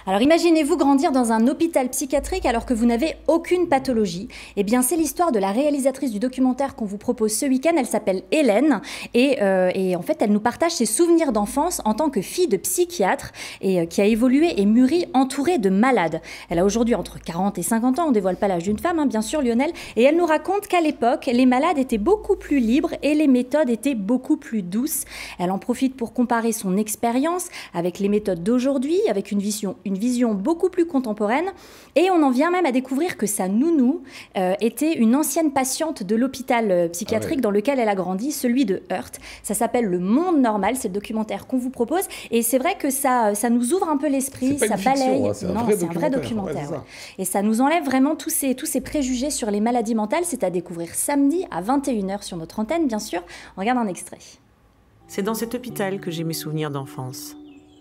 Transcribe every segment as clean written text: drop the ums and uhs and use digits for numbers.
Alors imaginez-vous grandir dans un hôpital psychiatrique alors que vous n'avez aucune pathologie. Eh bien c'est l'histoire de la réalisatrice du documentaire qu'on vous propose ce week-end. Elle s'appelle Hélène et en fait elle nous partage ses souvenirs d'enfance en tant que fille de psychiatre et qui a évolué et mûri entourée de malades. Elle a aujourd'hui entre 40 et 50 ans, on ne dévoile pas l'âge d'une femme bien sûr Lionel, et elle nous raconte qu'à l'époque les malades étaient beaucoup plus libres et les méthodes étaient beaucoup plus douces. Elle en profite pour comparer son expérience avec les méthodes d'aujourd'hui, avec une vision beaucoup plus contemporaine, et on en vient même à découvrir que sa nounou était une ancienne patiente de l'hôpital psychiatrique dans lequel elle a grandi, celui de Heurt. Ça s'appelle Le Monde Normal, c'est le documentaire qu'on vous propose, et c'est vrai que ça nous ouvre un peu l'esprit, ça balaye. C'est un vrai documentaire. Ouais. Et ça nous enlève vraiment tous ces préjugés sur les maladies mentales. C'est à découvrir samedi à 21 h sur notre antenne, bien sûr. On regarde un extrait. C'est dans cet hôpital que j'ai mes souvenirs d'enfance.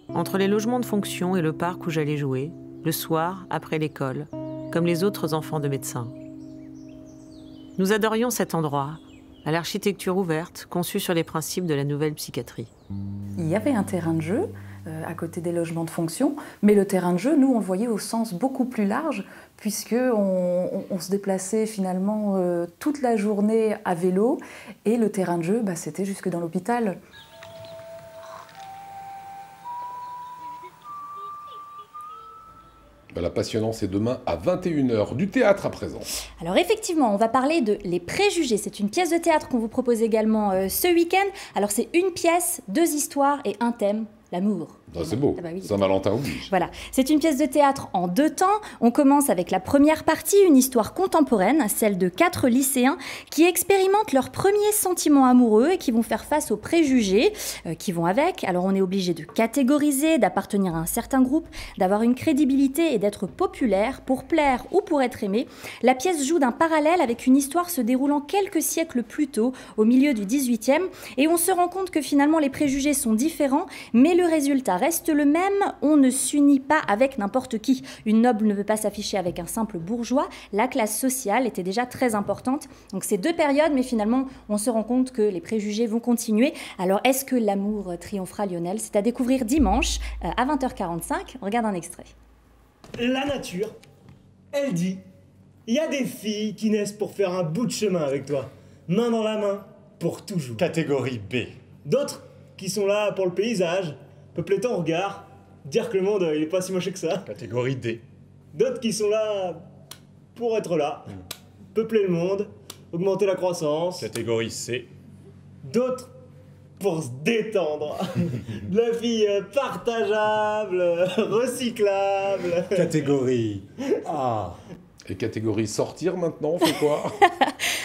Entre les logements de fonction et le parc où j'allais jouer, le soir, après l'école, comme les autres enfants de médecins. Nous adorions cet endroit, à l'architecture ouverte, conçue sur les principes de la nouvelle psychiatrie. Il y avait un terrain de jeu à côté des logements de fonction, mais le terrain de jeu, nous, on le voyait au sens beaucoup plus large, puisqu'on se déplaçait finalement toute la journée à vélo, et le terrain de jeu, c'était jusque dans l'hôpital. La passionnance est demain à 21 h, du théâtre à présent. Alors effectivement, on va parler de Les Préjugés. C'est une pièce de théâtre qu'on vous propose également ce week-end. Alors c'est une pièce, 2 histoires et un thème, l'amour. C'est beau, oui. Saint-Valentin oblige. Voilà, c'est une pièce de théâtre en 2 temps. On commence avec la première partie, une histoire contemporaine, celle de 4 lycéens qui expérimentent leurs premiers sentiments amoureux et qui vont faire face aux préjugés qui vont avec. Alors on est obligé de catégoriser, d'appartenir à un certain groupe, d'avoir une crédibilité et d'être populaire pour plaire ou pour être aimé. La pièce joue d'un parallèle avec une histoire se déroulant quelques siècles plus tôt, au milieu du 18e, et on se rend compte que finalement les préjugés sont différents, mais le résultat reste le même, on ne s'unit pas avec n'importe qui. Une noble ne veut pas s'afficher avec un simple bourgeois, la classe sociale était déjà très importante. Donc c'est 2 périodes, mais finalement on se rend compte que les préjugés vont continuer. Alors est-ce que l'amour triomphera, Lionel? C'est à découvrir dimanche à 20 h 45, on regarde un extrait. La nature, elle dit, il y a des filles qui naissent pour faire un bout de chemin avec toi, main dans la main, pour toujours. Catégorie B. D'autres qui sont là pour le paysage, peupler ton regard, dire que le monde il est pas si moche que ça. Catégorie D. D'autres qui sont là pour être là, peupler le monde, augmenter la croissance. Catégorie C. D'autres pour se détendre. De la fille partageable, recyclable. Catégorie A. Et catégorie sortir maintenant, on fait quoi?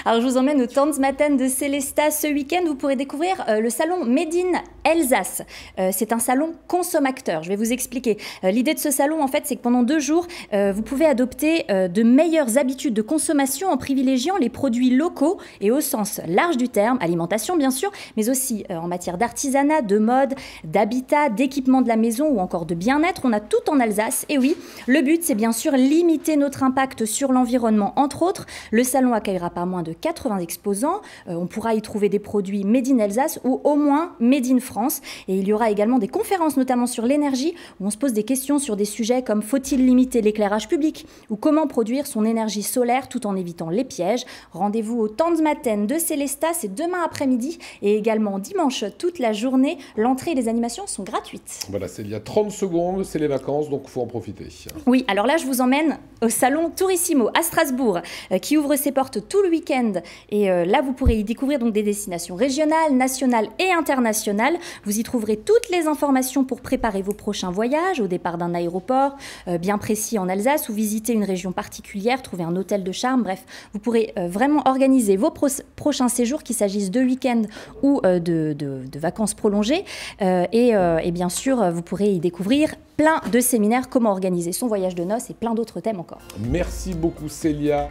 Alors je vous emmène au Tanzmatten de Célestat ce week-end. Vous pourrez découvrir le salon Made in Alsace. C'est un salon consommateur. Je vais vous expliquer. L'idée de ce salon, en fait, c'est que pendant 2 jours, vous pouvez adopter de meilleures habitudes de consommation en privilégiant les produits locaux et au sens large du terme, alimentation bien sûr, mais aussi en matière d'artisanat, de mode, d'habitat, d'équipement de la maison ou encore de bien-être. On a tout en Alsace. Et oui, le but, c'est bien sûr limiter notre impact sur l'environnement, entre autres. Le salon accueillera pas moins de 80 exposants. On pourra y trouver des produits made in Alsace ou au moins made in France. Et il y aura également des conférences, notamment sur l'énergie, où on se pose des questions sur des sujets comme faut-il limiter l'éclairage public ou comment produire son énergie solaire tout en évitant les pièges. Rendez-vous au Tanzmatten de Célestat, c'est demain après-midi et également dimanche toute la journée. L'entrée et les animations sont gratuites. Voilà, c'est il y a 30 secondes, c'est les vacances, donc il faut en profiter. Oui, alors là, je vous emmène au salon Tourissimo à Strasbourg, qui ouvre ses portes tout le week-end. Et là, vous pourrez y découvrir donc des destinations régionales, nationales et internationales. Vous y trouverez toutes les informations pour préparer vos prochains voyages, au départ d'un aéroport bien précis en Alsace, ou visiter une région particulière, trouver un hôtel de charme. Bref, vous pourrez vraiment organiser vos prochains séjours, qu'il s'agisse de week-end ou de vacances prolongées. Et bien sûr, vous pourrez y découvrir plein de séminaires, comment organiser son voyage de noces et plein d'autres thèmes encore. Merci beaucoup Célia.